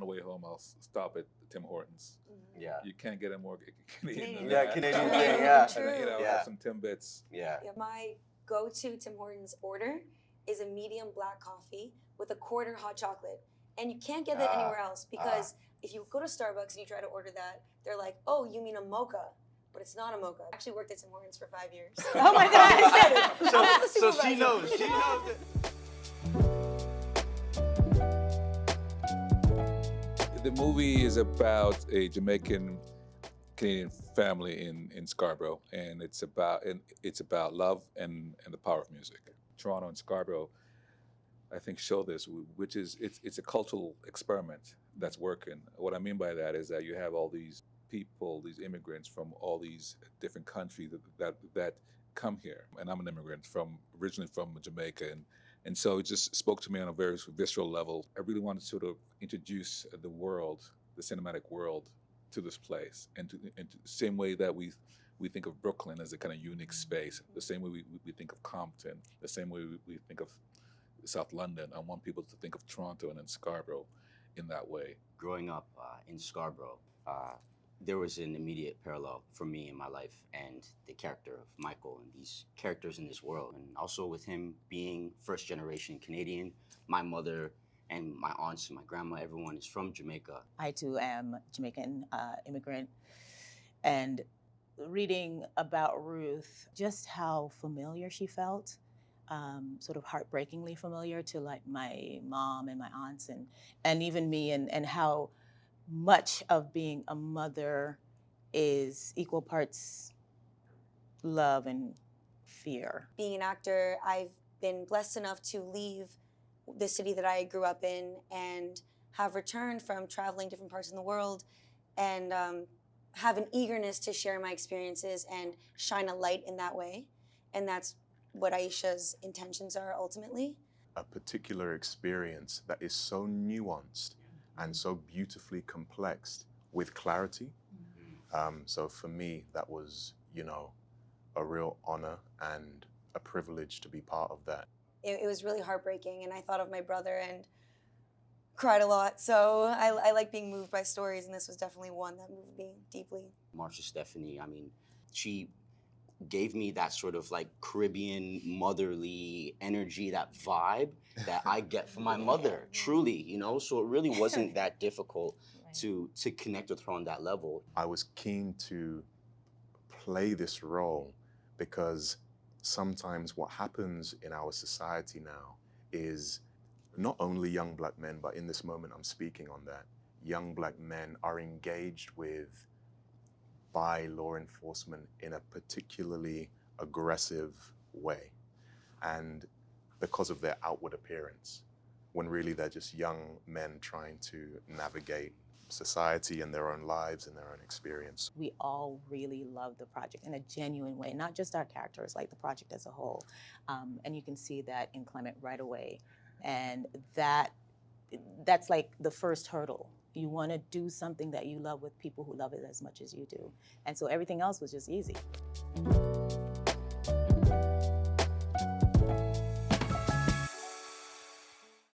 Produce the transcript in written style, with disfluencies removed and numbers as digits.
the way home, I'll stop at Tim Hortons. Yeah. You can't get a more Canadian than Yeah, that. Canadian True. thing, yeah. True. And, Yeah. have some Timbits. Yeah. My go-to Tim Hortons order is a medium black coffee with a quarter hot chocolate. And you can't get that anywhere else because if you go to Starbucks and you try to order that, they're like, oh, you mean a mocha. But it's not a mocha. I actually worked at Tim Hortons for 5 years. Oh my God. So she knows. She knows it. The movie is about a Jamaican Canadian family in Scarborough, and it's about love and the power of music. Toronto and Scarborough, I think, show this, which is it's a cultural experiment that's working. What I mean by that is that you have all these people, these immigrants from all these different countries that come here, and I'm an immigrant originally from Jamaica, and so it just spoke to me on a very visceral level. I really wanted to sort of introduce the world, the cinematic world, to this place, and to the same way that we think of Brooklyn as a kind of unique space, the same way we think of Compton, the same way we think of South London. I want people to think of Toronto and then Scarborough in that way. Growing up in Scarborough, there was an immediate parallel for me in my life and the character of Michael and these characters in this world. And also with him being first generation Canadian, my mother and my aunts and my grandma, everyone is from Jamaica. I too am Jamaican immigrant, and reading about Ruth, just how familiar she felt, sort of heartbreakingly familiar to like my mom and my aunts and even me, and how much of being a mother is equal parts love and fear. Being an actor, I've been blessed enough to leave the city that I grew up in and have returned from traveling different parts of the world and have an eagerness to share my experiences and shine a light in that way. And that's what Aisha's intentions are ultimately. A particular experience that is so nuanced and so beautifully complex with clarity. So for me, that was, a real honor and a privilege to be part of that. It was really heartbreaking, and I thought of my brother and cried a lot. So I like being moved by stories, and this was definitely one that moved me deeply. Marsha Stephanie, I mean, she gave me that sort of like Caribbean motherly energy, that vibe that I get from my mother, truly, So it really wasn't that difficult to connect with her on that level. I was keen to play this role because sometimes what happens in our society now is not only young Black men, but in this moment I'm speaking on that, young Black men are engaged by law enforcement in a particularly aggressive way, and because of their outward appearance, when really they're just young men trying to navigate society and their own lives and their own experience. We all really love the project in a genuine way, not just our characters, like the project as a whole. And you can see that in Clement right away. And that's like the first hurdle. You want to do something that you love with people who love it as much as you do. And so everything else was just easy.